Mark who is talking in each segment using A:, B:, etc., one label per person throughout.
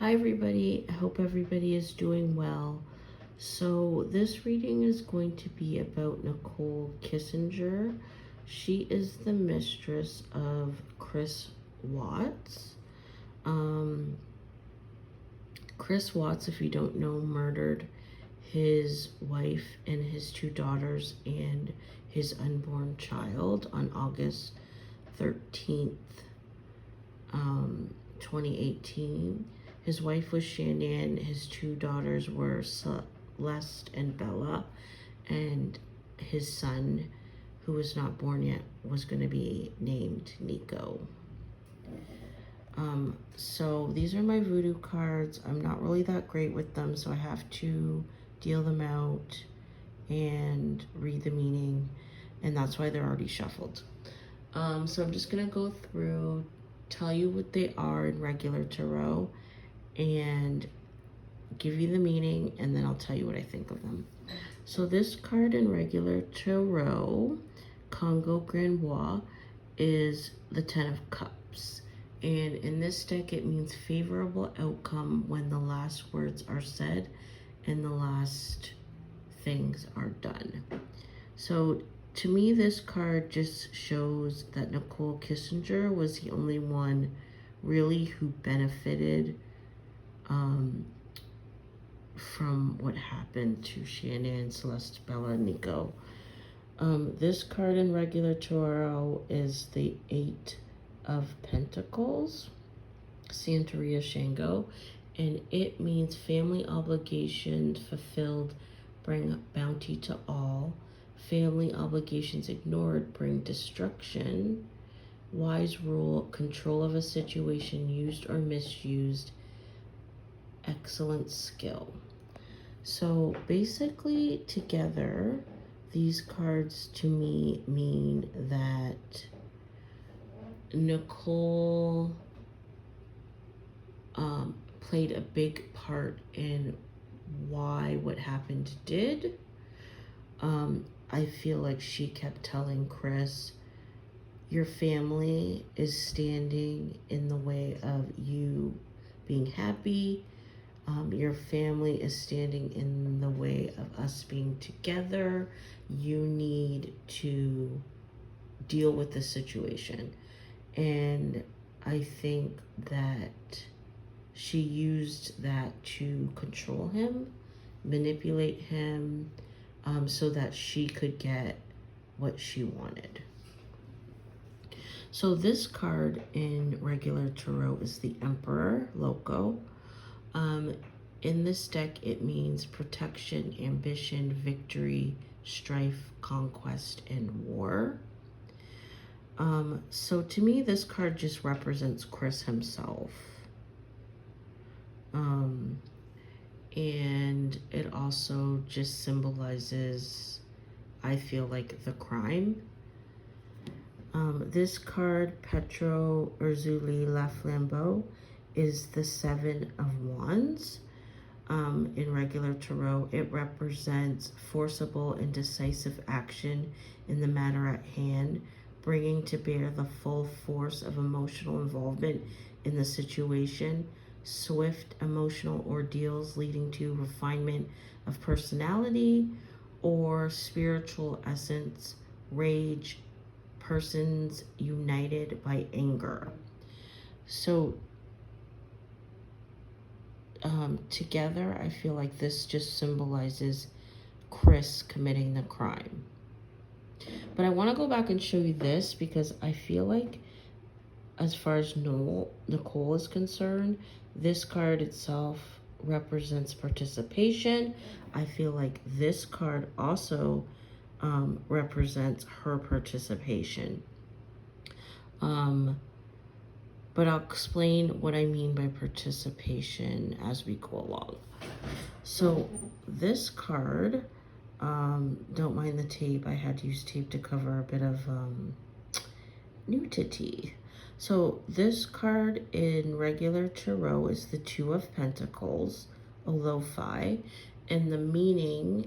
A: Hi everybody, I hope everybody is doing well. So this reading is going to be about Nichol Kessinger. She is the mistress of Chris Watts. Chris Watts, if you don't know, murdered his wife and his two daughters and his unborn child on August 13th, 2018. His wife was Shannann. His two daughters were Celeste and Bella. And his son, who was not born yet, was going to be named Nico. So these are my voodoo cards. I'm not really that great with them, so I have to deal them out and read the meaning. And that's why they're already shuffled. So I'm just going to go through, tell you what they are in regular tarot, and give you the meaning, and then I'll tell you what I think of them. So this card in regular tarot, Congo Granois, is the Ten of Cups. And in this deck, it means favorable outcome when the last words are said and the last things are done. So to me, this card just shows that Nichol Kessinger was the only one really who benefited from what happened to Shannann, Celeste, Bella, and Nico. This card in regular tarot is the Eight of Pentacles, Santeria Shango, and it means family obligations fulfilled bring bounty to all. Family obligations ignored bring destruction. Wise rule, control of a situation used or misused. Excellent skill. So basically together, these cards to me mean that Nichol played a big part in why what happened did. I feel like she kept telling Chris, your family is standing in the way of you being happy. Your family is standing in the way of us being together. You need to deal with the situation. And I think that she used that to control him, manipulate him, so that she could get what she wanted. So this card in regular tarot is the Emperor Loco. In this deck, it means protection, ambition, victory, strife, conquest, and war. So to me, this card just represents Chris himself. And it also just symbolizes, I feel like, the crime. This card, Petro Urzuli La Flambeau, is the Seven of Wands. In regular tarot, it represents forcible and decisive action in the matter at hand, bringing to bear the full force of emotional involvement in the situation, swift emotional ordeals leading to refinement of personality or spiritual essence, rage, persons united by anger. So together, I feel like this just symbolizes Chris committing the crime. But I want to go back and show you this because I feel like, as far as Nichol is concerned, this card itself represents participation. I feel like this card also represents her participation. But I'll explain what I mean by participation as we go along. So this card, don't mind the tape. I had to use tape to cover a bit of nudity. So this card in regular tarot is the Two of Pentacles, a lo-fi, and the meaning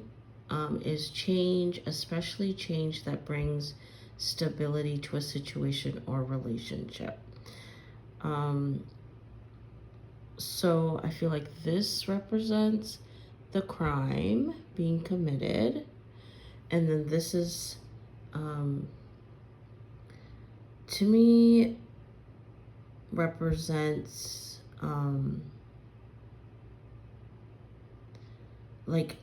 A: is change, especially change that brings stability to a situation or relationship. So I feel like this represents the crime being committed. And then this is, to me, represents, like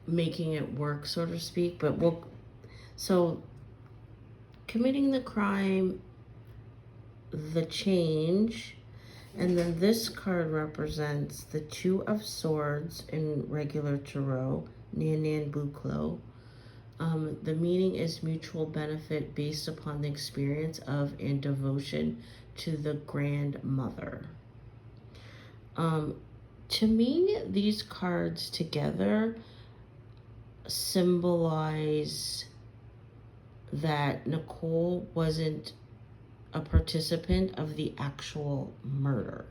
A: making it work, so to speak. But so committing the crime, the change, and then this card represents the Two of Swords in regular tarot, Nan Buklo. The meaning is mutual benefit based upon the experience of and devotion to the grandmother. To me, these cards together symbolize that Nichol wasn't a participant of the actual murder.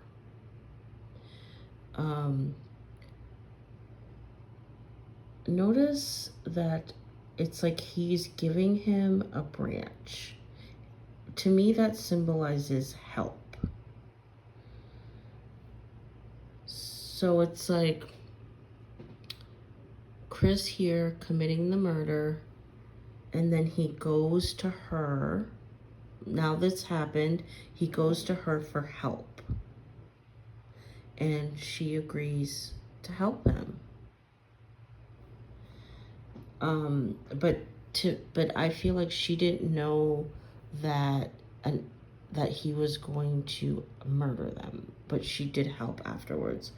A: Notice that it's like he's giving him a branch. To me, that symbolizes help. So it's like Chris here committing the murder, and then he goes to her. Now this happened, he goes to her for help. And she agrees to help him. But I feel like she didn't know that he was going to murder them, but she did help afterwards.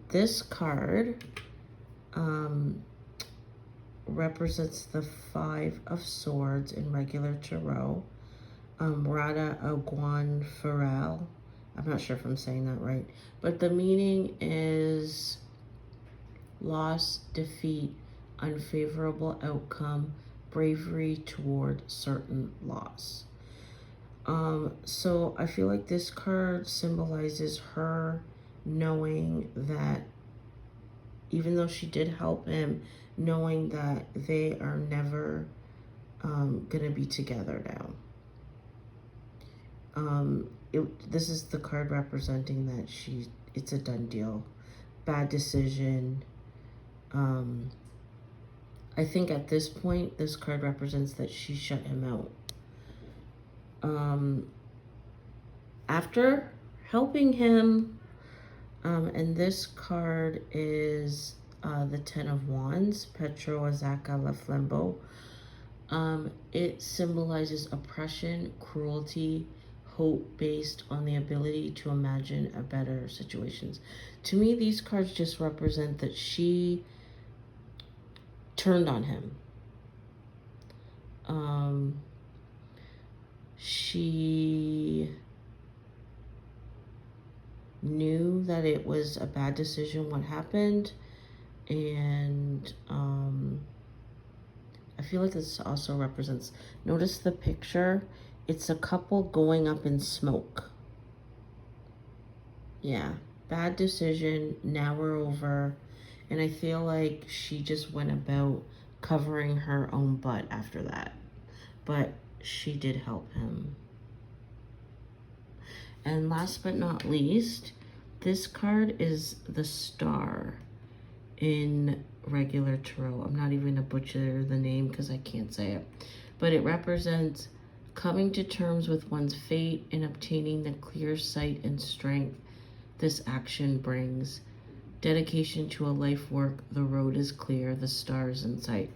A: This card represents the Five of Swords in regular tarot. Rada Aguan Farrell. I'm not sure if I'm saying that right, but the meaning is loss, defeat, unfavorable outcome, bravery toward certain loss. So I feel like this card symbolizes her knowing that even though she did help him, knowing that they are never gonna be together now. This is the card representing that it's a done deal. Bad decision. I think at this point, this card represents that she shut him out. After helping him, and this card is the Ten of Wands, Petro Azaka La Flambeau. It symbolizes oppression, cruelty, hope based on the ability to imagine a better situations. To me, these cards just represent that she turned on him. She knew that it was a bad decision what happened, and I feel like this also represents, notice the picture, it's a couple going up in smoke. Yeah, bad decision, now we're over. And I feel like she just went about covering her own butt after that. But she did help him. And last but not least, this card is the Star in regular tarot. I'm not even going to butcher the name because I can't say it. But it represents coming to terms with one's fate and obtaining the clear sight and strength this action brings. Dedication to a life work, the road is clear, the stars in sight.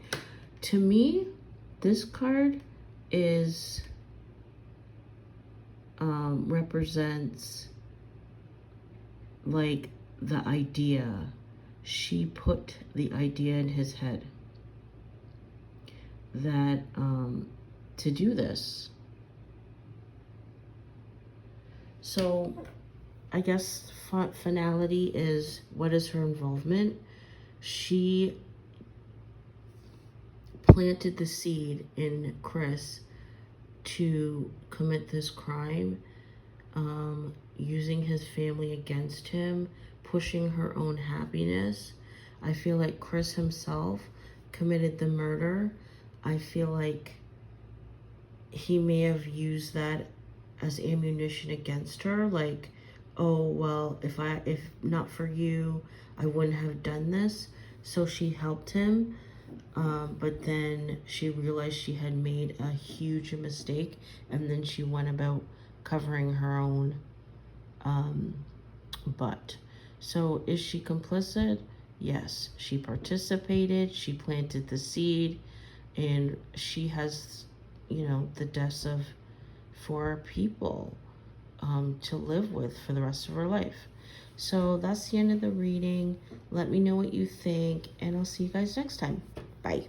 A: To me, this card is represents like the idea. She put the idea in his head that to do this. So I guess finality is, what is her involvement? She planted the seed in Chris to commit this crime, using his family against him, pushing her own happiness. I feel like Chris himself committed the murder. I feel like he may have used that as ammunition against her, like, oh, well, if not for you, I wouldn't have done this. So she helped him, but then she realized she had made a huge mistake, and then she went about covering her own butt. So is she complicit? Yes, she participated, she planted the seed, and she has, the deaths of 4 people to live with for the rest of her life. So that's the end of the reading. Let me know what you think, and I'll see you guys next time. Bye.